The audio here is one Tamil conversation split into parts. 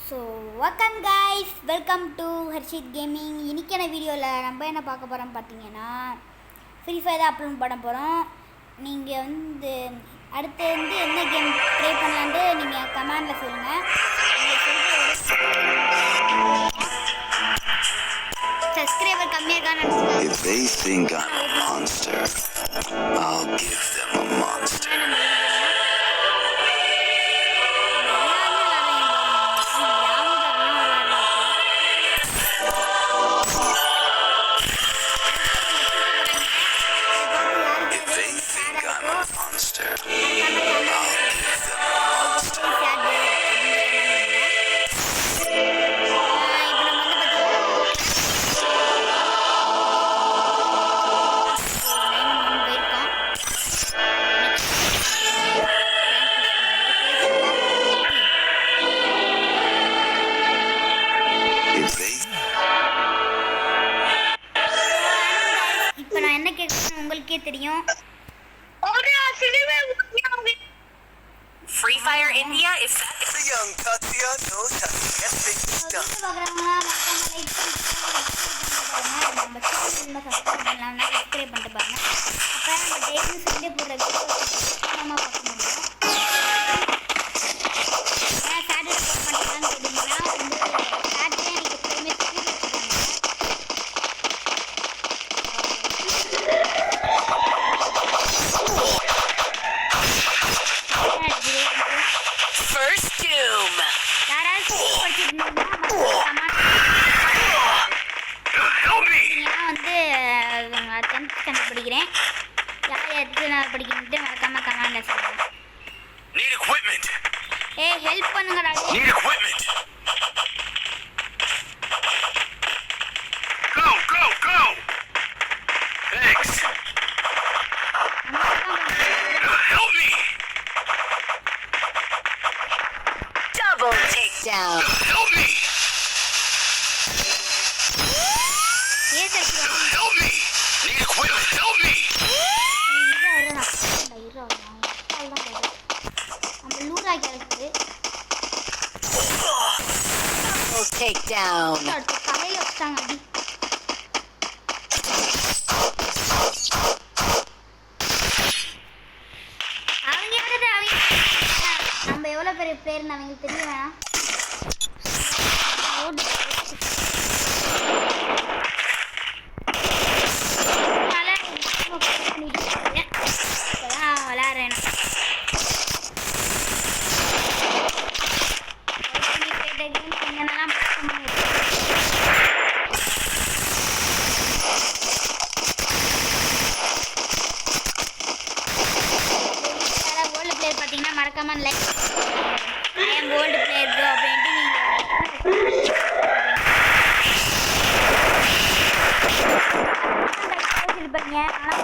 So welcome guys, welcome to Harshit gaming. இன்றைக்கான வீடியோவில் நம்ம என்ன பார்க்க போகிறோம் பார்த்தீங்கன்னா, ஃப்ரீ ஃபயர் தான் அப்லோட் பண்ண போகிறோம். நீங்கள் அடுத்து என்ன கேம் ப்ளே பண்ணலான்ட்டு நீங்கள் கமெண்டில் சொல்லுங்கள். சப்ஸ்கிரைபர் கம்மியாக இருக்கான்னு உங்களுக்கே தெரியும். Free Fire India is the young Katya knows how to get things done. Subscribe பண்ணிட்டு பாருங்க. அப்போ நம்ம டெய்லி சண்டே போடுற நம்ம பார்க்க முடியும். சாட்டர்டே போட் பண்ணிக்கலாம்னு கேட்டிங்கன்னா சாட்டர்டே எனக்கு எப்பவுமே First Doom. படிக்கிறேன். யார் எடுத்து நான் படிக்கிட்டு மறக்காம கமெண்ட்ல சொல்லுங்க. Need equipment. ஏய் ஹெல்ப் பண்ணுங்கடா. Need equipment. Go go go. Thanks. Help me. Double takedown. Help me. Help me. Need equipment. Help me. Double takedown. தலையில வச்சாங்க அடி. அவங்க நம்ம எவ்வளவு பெரிய பிளேயர்னு அவங்களுக்கு தெரிய வேணாம். பார்த்தீங்கன்னா மறக்காம like I am gold player bro அப்படின்ட்டு நீங்கள் இருப்பீங்க. ஆனால்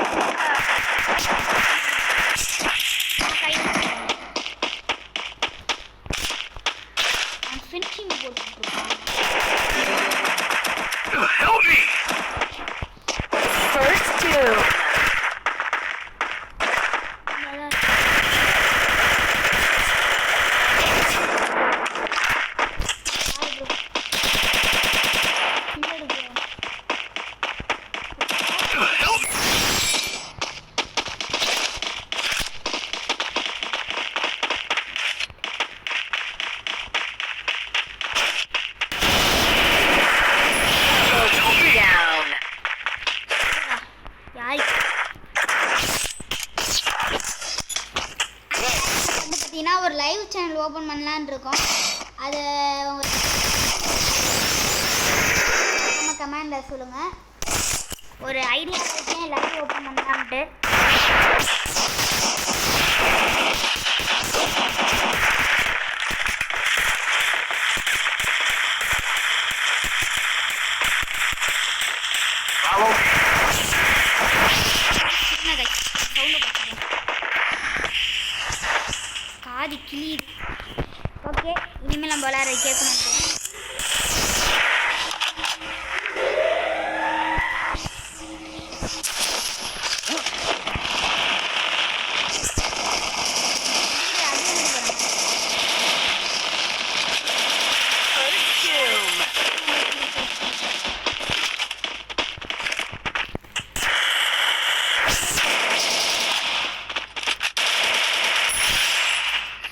ஃபினிஷிங் போட்டுருக்கேன். First Doom. பார்த்தீங்கன்னா ஒரு லைவ் சேனல் ஓப்பன் பண்ணலான்னு இருக்கோம். அது நம்ம கமெண்டில் சொல்லுங்கள். ஒரு ஐடியா இருக்கேன் லைவ் ஓப்பன் பண்ணலான்ட்டு. காது கிளியுது. ஓகே, இனிமேல் நம்ம விளையாட கேட்கணும்.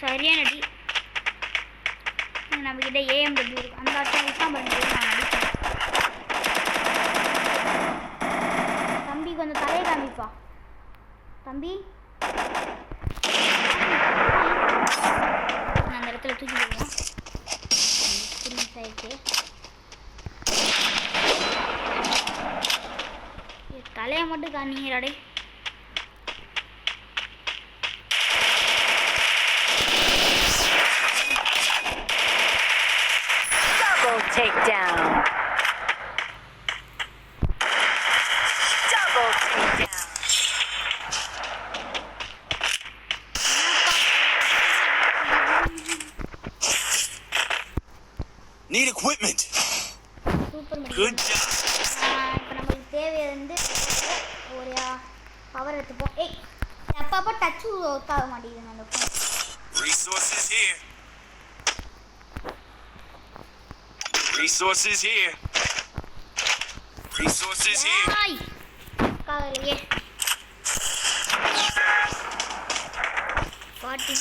சரியான அடி. நம்மக்கிட்ட ஏஎம்டபிள்யூ இருக்கு. அந்த ஆட்டம் தான் பண்ணுறது. நான் அடிப்பேன். தம்பி கொஞ்சம் தலையை காமிப்பா. தம்பி நான் அந்த இடத்துல தூக்கி போடுவேன். ஆயிடுச்சு. தலையை மட்டும் காணிங்கடாடே. Takedown. Double takedown. Need equipment. Super. Good job. இப்போ நமக்கு தேவை வந்து ஒரு பவர் எடுத்துப்போம். ஏய் அப்பப்போ டச்சு ஒர்க் ஆக மாட்டேங்குது அந்த phone. Resources here. Resources here. Resources here. ஆய் காலையே பாட்டி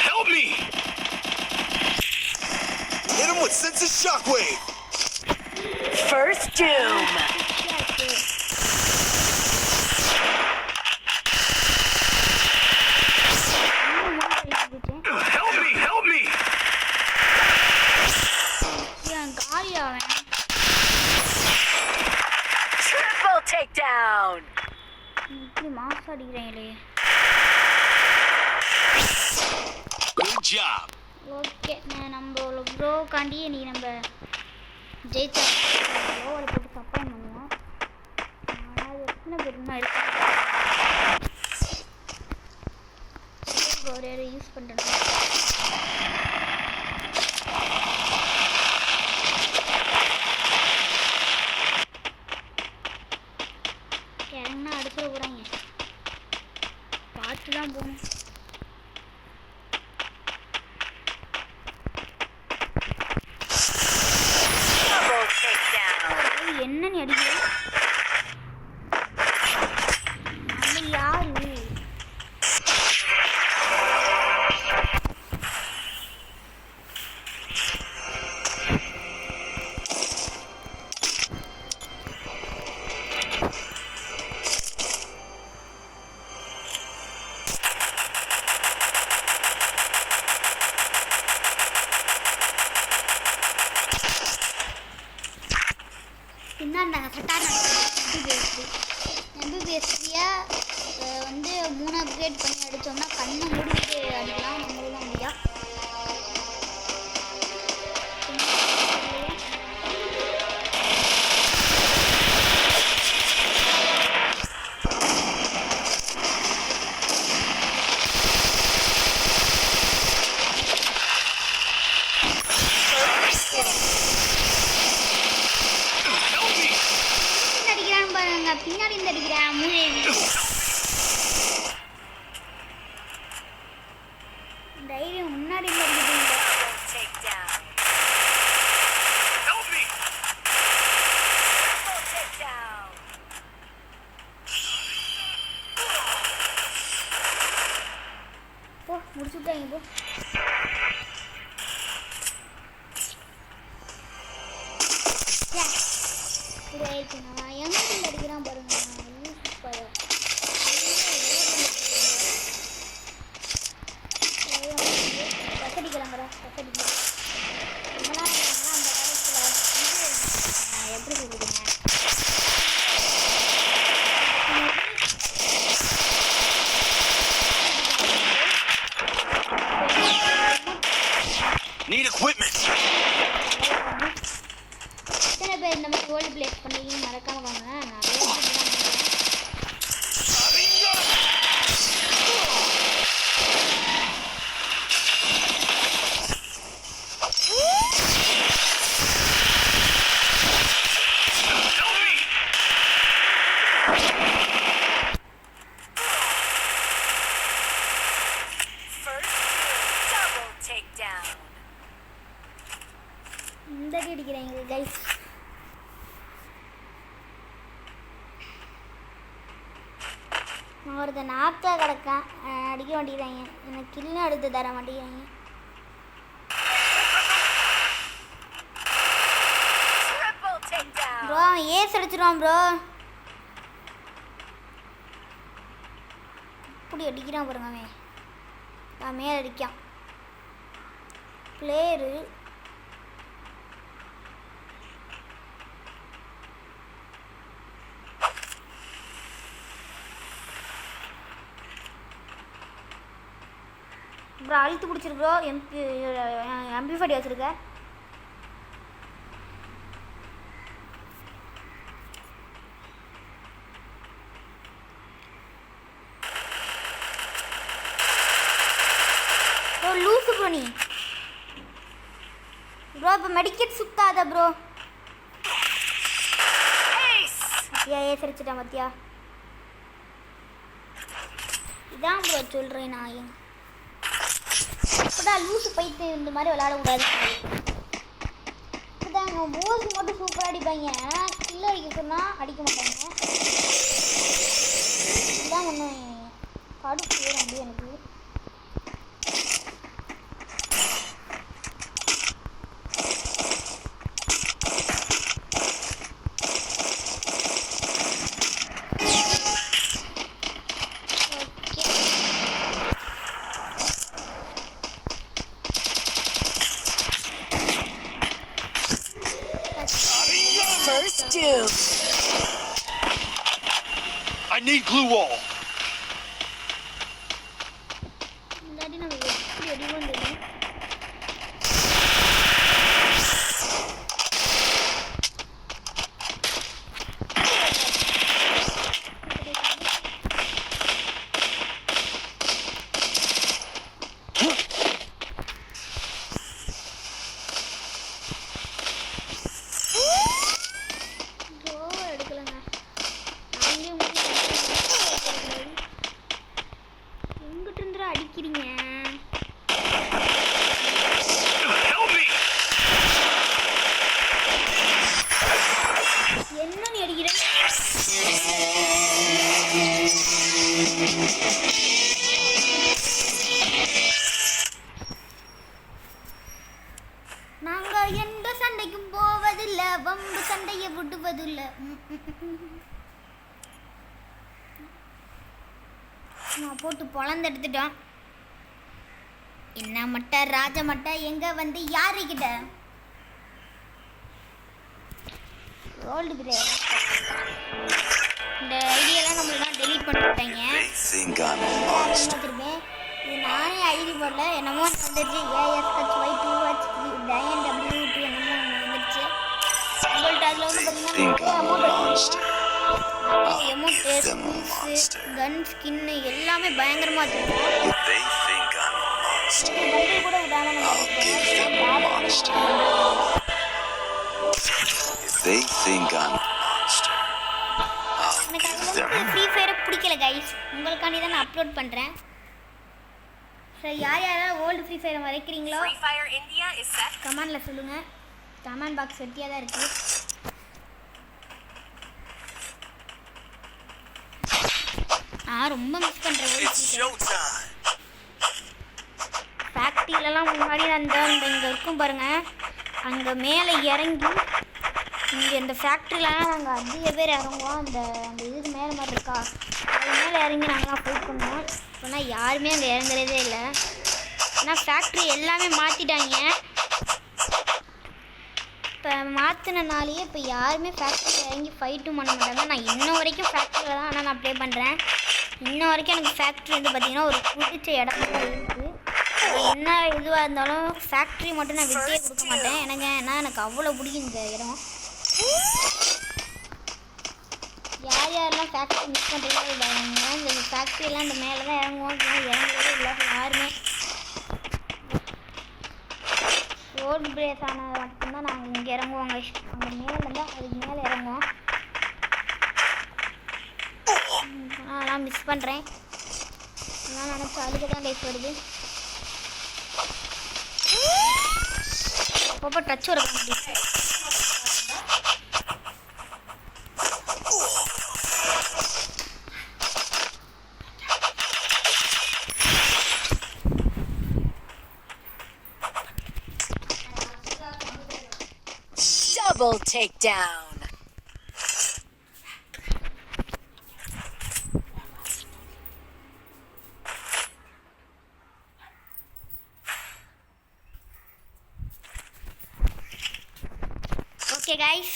Help me! Hit him with sense of shockwave. First doom. Help me! Help me! Triple takedown. இப்படி மாசம் அடிக்கிறீங்களே. Good job. ஓகே நம்ம ப்ரோ காண்டி நீ நம்ம ஜெயிச்சா ப்ரோவில் போட்டு சப்போர்ட் பண்ணுவோம். ஆனால் எத்தனை பேருமா இருக்கு ஒரு யூஸ் பண்ணுறேன். இறங்கினா அடிச்சுட போகிறாங்க. பார்த்து தான் போகணும். Double takedown. என்ன நீ அடிக்கிற? நம்ம யாரு? பின்னாடி நாங்கள் கட்டாக எம்பிபிஎஸ்சியை வந்து 3 அப்கிரேட் பண்ணி அடித்தோம்னா கண்ணை மூடிட்டு அடிக்கலாம். நம்மளும் முடியா அடிக்கிறான்னு பாருங்க. பின்னாடி இருந்து அடிக்கிறேன் மூதேவி. தைரியம் முன்னாடி இருந்து அடிக்கிறீங்க. Double takedown. Help me! Triple takedown. போ முடிச்சுட்டாங்க போ. இப்படி ஆயிடுச்சுங்க. நான் எங்கிட்ட அடிக்கிறான் பாருங்க. கசடிக்கிறாங்கடா கசடிக்கிறாங்க. நம்மளாம் அந்த காலத்தில் எப்படி சொல்லுதுங்க Need equipment. எத்தனை பேர் இந்த மாதிரி வேர்ல்டு பிளேஸ் பண்ணி மறக்காம வாங்க. நிறைய Help me! First doom. Double takedown. இந்த அடி அடிக்கிறாங்க கைஸ். ஒருத்தன் நாக்காக கிடக்கான், அடிக்க மாட்டேங்கிறாங்க. எனக்கு கில்லும் எடுத்து தர மாட்டேங்கிறாங்க. Triple takedown. ப்ரோ அவன் ஏஸ் அடிச்சிருவான் ப்ரோ. இப்படி அடிக்கிறான் பாருங்க அவன். அவன் மேலே அடிக்கான் பிளேயரு. ப்ரோ அழுத்து பிடிச்சிரு ப்ரோ. எம்பி40 வச்சுருக்க. ப்ரோ லூசு ப்ரோ நீ. ப்ரோ இப்போ மெடிக்கெட் சுத்தாத ப்ரோ. Ace. பத்தியா ஏஸ் அடிச்சிட்டேன் பத்தியா. இதான் ப்ரோ சொல்கிறேன் நான். இப்போதான் லூசு போயிட்டு இந்த மாதிரி விளையாடக்கூடாது. இப்போதான் அவங்க மோசி மட்டும் சூப்பராக அடிப்பாங்க. கில்ல அடிக்க சொன்னால் அடிக்க மாட்டாங்க. இதுதான் ஒன்று கடுப்பு வரும் அப்படியே எனக்கு. First two. I need glue wall. இல்லாட்டி நம்ம எப்படி அடிவோம் தெரியும். எடுக்கலங்க. எங்கிட்ட இருந்துடா அடிக்கிறீங்க? Help me! என்ன நீ அடிக்கிற? நாங்க எந்த சண்டைக்கும் போவதில்லை, வம்பு சண்டையை விடுவதில்லை. நான் போட்டு பொழந்து எடுத்துட்டோம். என்ன மட்டை ராஜ மட்டை எங்க வந்து யாருக்கிட்ட ரோல்டு பிளேயர். இந்த ஐடியெல்லாம் நம்மளாம் டெலீட் பண்ணிட்டாங்க. They think I'm a monster. திரும்பி இது நானே ஐடி போடல, என்னமோ வந்துருச்சு. ASHY2H3 DNW2 என்னமோ வந்துருச்சு. உங்கள்கிட்ட அதில் வந்து பார்த்தீங்கன்னா அமௌண்ட் கன் ஸ்கின்னு எல்லாமே பயங்கரமாக வச்சுருக்கோம். If they think I'm a monster, bundle கூட விடாம I'll give them a monster. If they think I'm a monster, I'll எனக்கு give அதில் them வந்து ஃப்ரீ ஃபயரை பிடிக்கல கைஸ். உங்களுக்காண்டி தான் நான் அப்லோட் பண்ணுறேன். சரி, யார் யாராவது ஓல்டு ஃப்ரீ ஃபயரை வரைக்கிறீங்களோ Free Fire India is set. கமெண்டில் சொல்லுங்கள். கமெண்ட் பாக்ஸ் வெட்டியாக தான் இருக்குது. நான் ரொம்ப மிஸ் பண்ணுறேன். It's showtime. ஃபேக்ட்ரியிலலாம் முன்னாடி அந்த இங்கே இருக்கும் பாருங்கள், அங்கே மேலே இறங்கி இங்கே இந்த ஃபேக்ட்ரியிலலாம் நாங்கள் அதிக பேர் இறங்குவோம். அந்த அந்த இதுக்கு மேலே மாதிரி இருக்கா, அது மேலே இறங்கி நாங்களாம் ஃபைட் பண்ணுவோம். இப்போனா யாருமே அங்கே இறங்குறதே இல்லை. ஏன்னா ஃபேக்ட்ரி எல்லாமே மாற்றிட்டாங்க. இப்போ மாற்றினாலேயே இப்போ யாருமே ஃபேக்ட்ரியில் இறங்கி ஃபைட்டும் பண்ண மாட்டாங்க. நான் இன்ன வரைக்கும் ஃபேக்ட்ரியில் தான் ஆனால் நான் ப்ளே பண்ணுறேன். இன்ன வரைக்கும் எனக்கு ஃபேக்ட்ரி வந்து பார்த்திங்கன்னா ஒரு பிடிச்ச இடமா தான் இருக்குது. என்ன இதுவாக இருந்தாலும் ஃபேக்ட்ரி மட்டும் நான் விட்டே கொடுக்க மாட்டேன். ஏன்னா எனக்கு அவ்வளோ பிடிக்கும் இந்த இடம். யார் யாரெல்லாம் ஃபேக்ட்ரி மிஸ் பண்ணுறீங்களோ இந்த ஃபேக்ட்ரியெல்லாம் இந்த மேலே தான் இறங்குவோம். இறங்குறதே இல்லை யாருமே. ரோடு பிரேஸ் ஆனால் மட்டும்தான் நாங்கள் இங்கே இறங்குவோங்க. அங்கே மேலே இருந்தால் அதுக்கு மேலே இறங்குவோம். நான் மிஸ் பண்ணுறேன். நான் நினச்ச அதுக்கு தான் லைஃப் வருது. அப்பப்போ டச் வர முடியும். Triple takedown. ஓகே கைஸ்,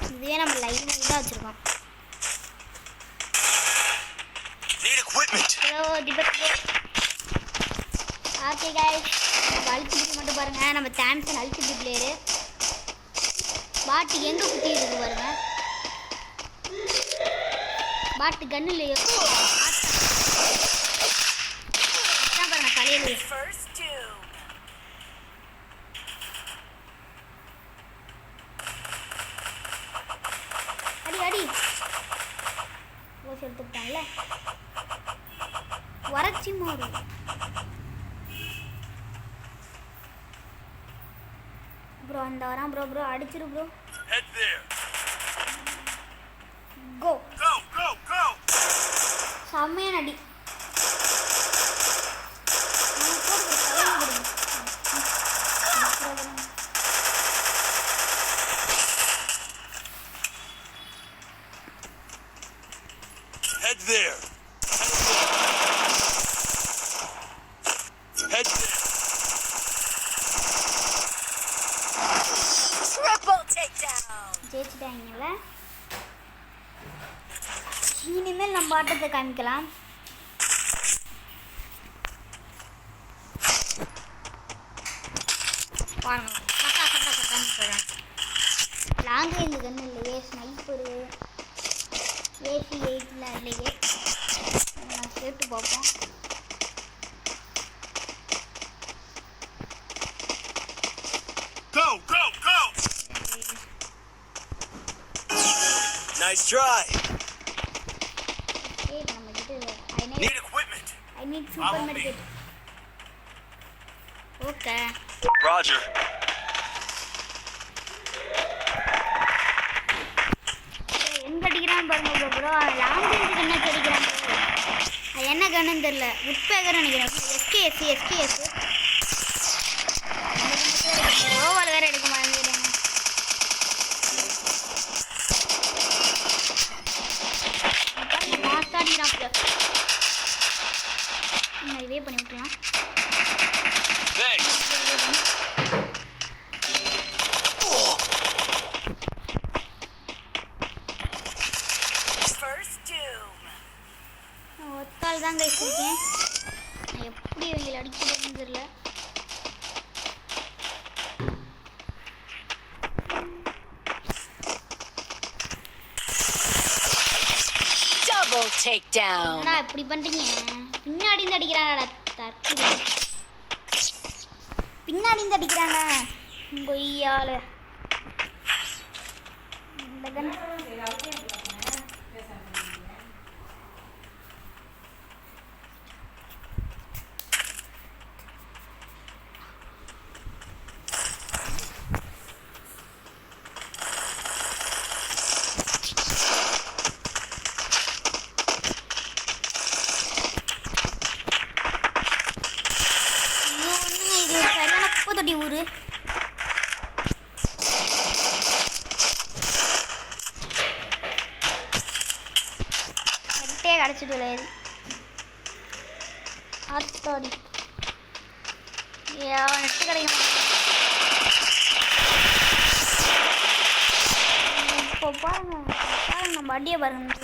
இதுவே நம்ம லைவ் தான் வச்சுருக்கோம். Need equipment. Hello Dipak bro. Okay guys, நம்ம அல்டிபிள் மட்டும் பாருங்கள். நம்ம சாம்சங் அல்டிபிள் பிளேயரு பாட்டு எங்கே குத்தி இருக்கு பாருங்க. பாட்டு கன்னு இல்லையோ அதான் பாருங்க தலையில. First doom. அடி அடி ஓசி எடுத்துக்கிட்டாங்கல்ல. வறட்சி மாறு ப்ரோ. அந்த வரான் ப்ரோ. ப்ரோ அடிச்சிரு bro. Head there. Go. Go, go, go. செம்மையான அடி. Head there. Head there. Triple takedown. ஜெயிச்சிட்டாங்கல்ல. இனிமேல் நம்ம ஆட்டத்தை காமிக்கலாம். பாருங்க லாங் ரேஞ்சு கன்று இல்லையே, ஸ்னைப்பரு ஏசி 8 இல்லையே. நான் கேட்டு பார்ப்போம். Go, go, go. Nice try. Okay, நம்ம கிட்ட Need equipment. I need super medkit. Okay Roger. எங்க அடிக்கிறான்னு பாருங்க ப்ரோ. லாங் ரேஞ்சு கண்ணா அடிக்கிறான். அது என்ன கண்ணுன்னு தெரியல. உட்பேகர் நினைக்கிறேன். எஸ்கேஎஸ் ஓவர் வேற எடுக்க மாட்டேங்கிறேன். மாஸ்டா அடிக்கிறான். இதே பண்ணி விட்டுலாம். Thanks. First doom. ஒத்தால் தான் கைஸ் இருக்கேன். நான் எப்படி இவங்களை அடிக்கிறதுன்னு தெரியல. Double takedown. என்னடா இப்படி பண்றீங்க? பின்னாடி இருந்து அடிக்கிறானடா. தற்கொலை. பின்னாடி இருந்து அடிக்கிறாங்க. கொய்யால இந்த கன் தொட்டி ஊரு. கரெக்டே கிடச்சிட்டு விளையாது. ஆத்தாடி நெட்டு கிடைக்க இப்போ பாருங்க நம்ம அடியை பாருங்க.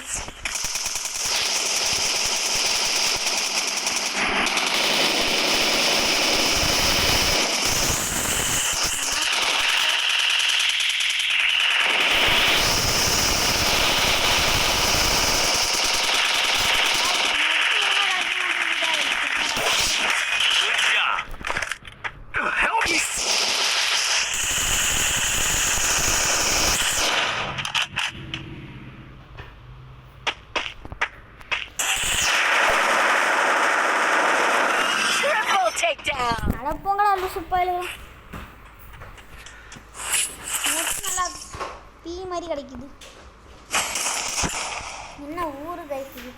அடப்போங்கடா லூசு பயலுங்க. நல்லா பீ மாதிரி கிடைக்குது. என்ன ஊரு கைஸ் இது?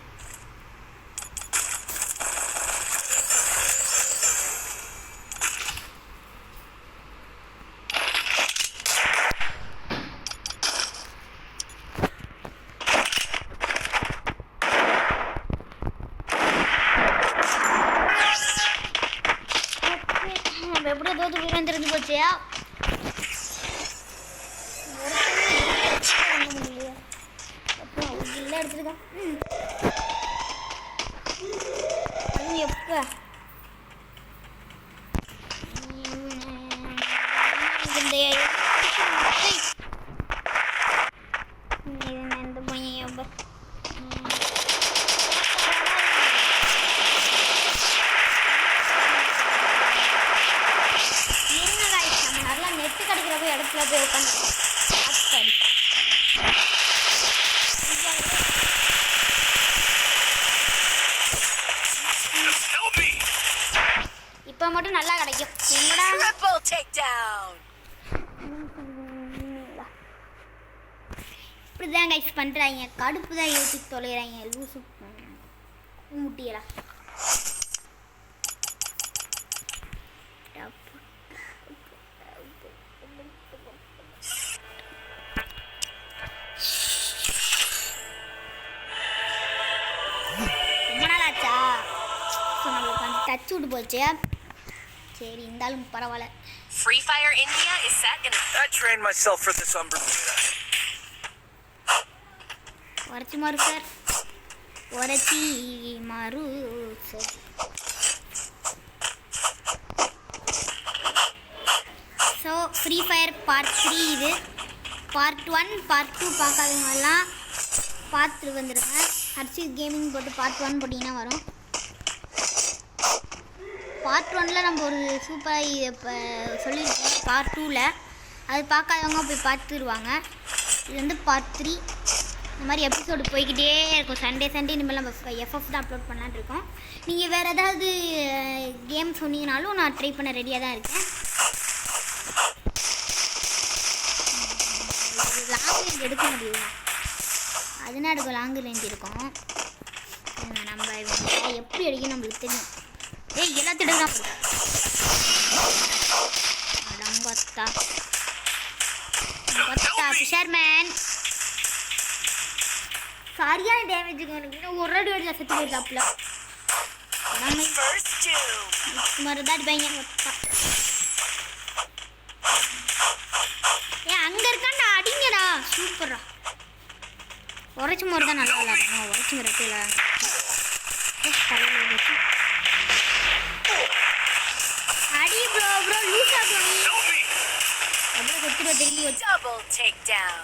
நம்ம எப்படியோ தோத்து போயிடும் தெரிஞ்சு போச்சியா? இல்லை எடுத்துருக்கேன். அது எப்போ இந்த பையன் நம்ம நல்லா நெட்டு கிடைக்கிற போய் இடத்துல போய் உட்காந்து இப்போ மட்டும் நல்லா கிடைக்கும். என்னடா Triple takedown. இப்படிதான் கைஸ் பண்ணுறாங்க. கடுப்பு தான் ஏற்றி தொலைகிறாங்க லூசு முட்டியலாம். ரொம்ப நாள் ஆச்சா? ஸோ நம்மளுக்கு வந்து டச் விட்டு போச்சு. சரி இருந்தாலும் பரவாயில்ல. Free Fire India is set in. I trained myself for this on Bermuda. உரைச்சி மாறு சார், உரைச்சி மாறு sir. So free fire part 3 இது. பார்ட் 1 பார்ட் 2 பார்க்காதவங்கெல்லாம் பார்த்து வந்துடுங்க. ஹர்ஷித் கேமிங் போட்டு பார்ட் 1 போட்டிங்கன்னா வரும். பார்ட் 1ல் நம்ம ஒரு சூப்பராக இப்போ சொல்லியிருக்கோம். பார்ட் 2ல் அது பார்க்காதவங்க போய் பார்த்துருவாங்க. இது வந்து பார்ட் 3. இந்த மாதிரி எபிசோடு போய்கிட்டே இருக்கும். சண்டே இனிமேல் நம்ம எஃப்எஃப் தான் அப்லோட் பண்ணலான்னு இருக்கோம். நீங்கள் வேறு ஏதாவது கேம் சொன்னீங்கனாலும் நான் ட்ரை பண்ண ரெடியாக தான் இருக்கேன். லாங் ரேஞ்ச் எடுக்க முடியும், அதுனா எடுக்க லாங் ரேஞ்ச் இருக்கும். நம்ம எப்படி அடிக்கணும் நம்மளுக்கு தெரியும். எல்லாத்தையும் எடுக்கலாம். அடங்கொத்தா ஃபிஷர்மேன் சரியான டேமேஜுக்கு எனக்கு ஒரு அடி அடிச்சா செத்து போயிருந்தாப்புல. First doom. மறுதான் அடிப்பாங்க. அங்கே இருக்காண்டா, அடிங்கடா. சூப்பரா உரைச்சி மாதிரி தான் நல்லா விளாடணும். உரைச்சி மரத்தில் அடி ப்ரோ ப்ரோ லூஸ் ஆகும். அப்படியே கொத்துருவா திரும்பி வச்சு. Double takedown.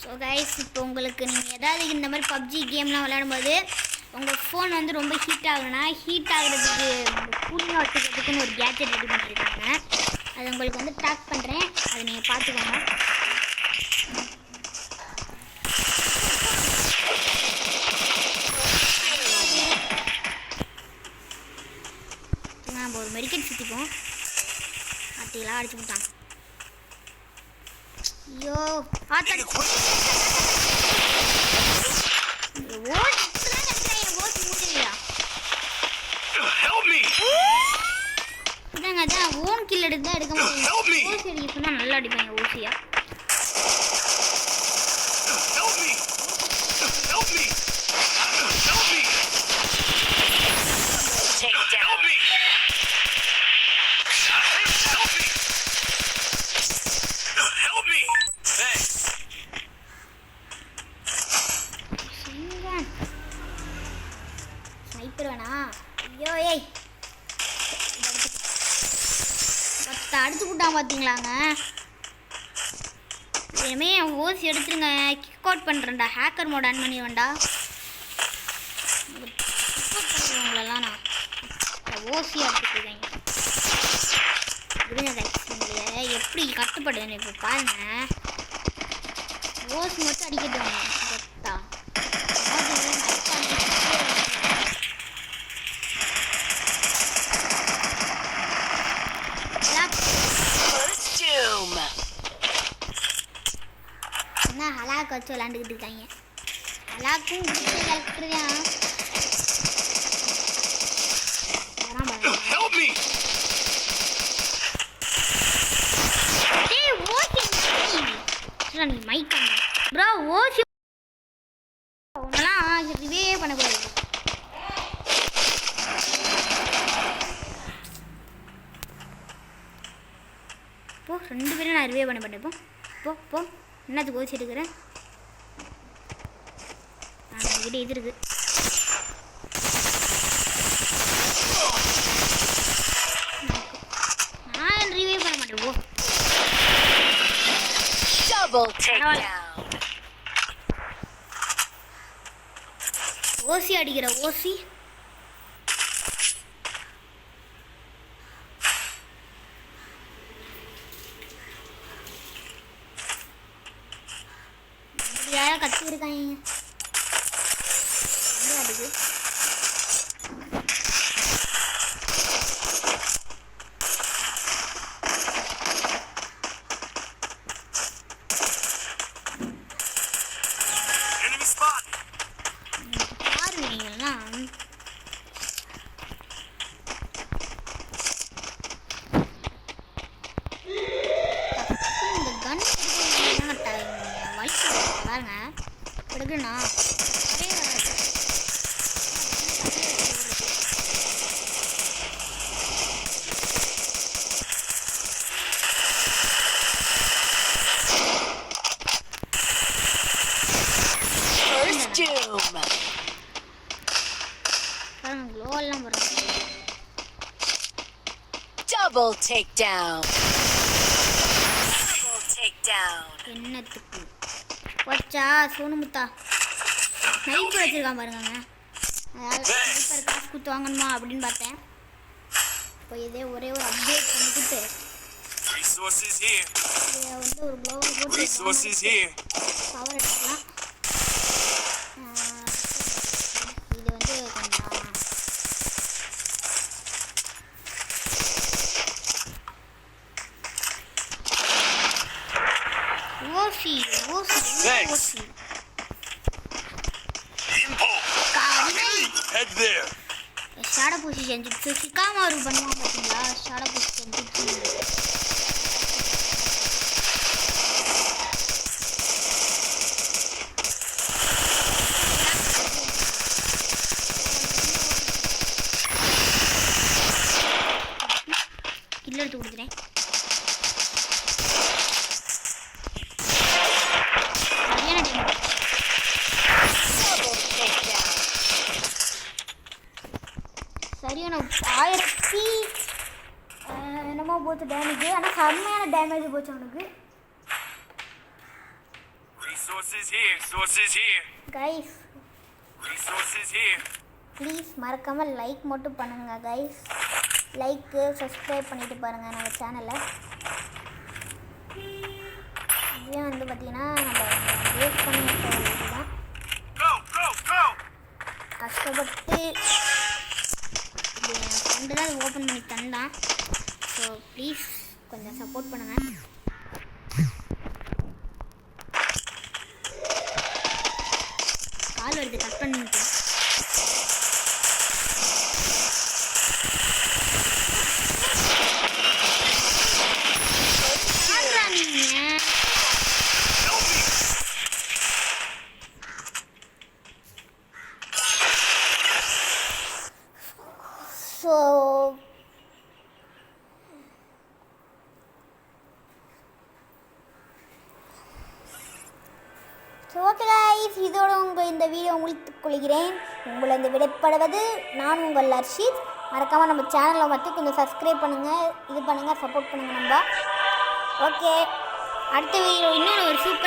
ஸோ கைஸ், இப்போ உங்களுக்கு நீங்கள் ஏதாவது இந்த மாதிரி பப்ஜி கேம்லாம் விளையாடும்போது உங்கள் ஃபோன் வந்து ரொம்ப ஹீட் ஆகுனா, ஹீட் ஆகுறதுக்கு கூலிங் வச்சுக்கிறதுக்குன்னு ஒரு கேட்ஜெட் ரெடி பண்ணியிருக்காங்க. அது உங்களுக்கு வந்து ட்ராக் பண்ணுறேன், அதை நீங்கள் பார்த்துக்கோங்க. நம்ம ஒரு மெடிக்கெட் சுற்றிப்போம். அட்டிலாம் அடிச்சு விட்டான். ஐயோ இதாங்க, அதான் ஓன் கில் எடுத்து எடுக்க மாட்டேங்க. ஓசி அடிக்க சொன்னால் நல்லா அடிப்பாங்க. ஓசியா Takedown. ஸ்னைப்பர் வேணா? ஐயோ ஏய் அடிச்சு விட்டான் பார்த்தீங்களாங்க. இனிமே ஓசி எடுத்துருங்க. கிக் அவுட் பண்ணுறேன்டா. ஹேக்கர் மோட் ஆன் பண்ணி வேண்டா. கிக் அவுட் பண்ணுறவங்களெல்லாம் நான் ஓசி எடுத்துட்டு இருக்கேன். விடுங்க கைஸ், உங்களை எப்படி கட்டுப்படுதுன்னு இப்போ பாருங்க. ஓஸ் மட்டும் அடிக்கட்டும் கொத்தா. First doom. என்ன ஹலாக் வச்சு விளாண்டுக்கிட்டு இருக்காங்க. ஹலாக்கும் விளாண்டுதான் Help me! நீ மைக் ப்ரோ ஓசி உன்னெல்லாம் ரிவே பண்ணக்கூடாது. போ 2 பேரும் நான் ரிவே பண்ண மாட்டேன். போ போ என்னத்துக்கு ஓசி எடுக்கிறேன். என்கிட்ட இது இருக்கு. நான் ரிவே பண்ண மாட்டேன். போ Double takedown. ஓசி அடிக்கிற ஓசி. யாரோ கத்தி இருக்காங்க. அதுக்கு Enemy spot! பாருங்க நீங்கள்லாம். இந்த கன் வலிக்கு பாருங்க எடுக்கணும்னா First doom. பாருங்க க்ளோவெல்லாம் வரும். Double takedown. Double takedown. என்னத்துக்கு வச்சா சோனுமுத்தா ஸ்னைப்பர் வச்சிருக்கான் பாருங்க. அதனால் ஸ்னைப்பர் காசு கொடுத்து வாங்கணுமா அப்படின்னு பார்த்தேன். இப்போ இதே ஒரே ஒரு அப்டேட் பண்ணிக்கிட்டு Resources here. இதை வந்து ஒரு க்ளோவர் போட்டு Resources here. பவர் எடுத்துக்கலாம். இது வந்து கொஞ்சம் ஓசி ஓசி Thanks. ஓசி Info. Head there. Shadow position ஜிப்ஸு சிக்காமாரு பண்ணுவாங்க பார்த்தீங்களா. ஷாடோ பொசிஷன் ஜிப்ஸு கில்ல எடுத்து கொடுத்துறேன். சரியான டைம். Double takedown. சரியான 1000 என்னமோ போச்சு டேமேஜ். ஆனால் செம்மையான டேமேஜ் போச்சு அவனுக்கு. Resources here. Resources here. Guys Resources here. Please மறக்காமல் லைக் மட்டும் பண்ணுங்கள் கைஸ். லைக்கு சப்ஸ்கிரைப் பண்ணிட்டு பாருங்கள் நம்ம சேனலை. இதுவே வந்து பார்த்தீங்கன்னா நம்ம வேஸ்ட் பண்ணி தான் Go, go, go! கஷ்டப்பட்டு இது என் ஃப்ரெண்டு தான் ஓப்பன் பண்ணி தந்தான். ஸோ ப்ளீஸ் கொஞ்சம் சப்போர்ட் பண்ணுங்கள். கால் வருது கட் பண்ணிட்டு. ஸோ ஓகே கைஸ், இதோட இந்த வீடியோ முடித்துக் கொள்கிறேன். உங்களை இந்த விடைப்படுவது நான் உங்கள் ஹர்ஷித். மறக்காமல் நம்ம சேனலை மட்டும் கொஞ்சம் சப்ஸ்கிரைப் பண்ணுங்கள், இது பண்ணுங்கள், சப்போர்ட் பண்ணுங்கள் நம்ம. ஓகே, அடுத்த வீடியோ இன்னொரு ஒரு சூப்பர்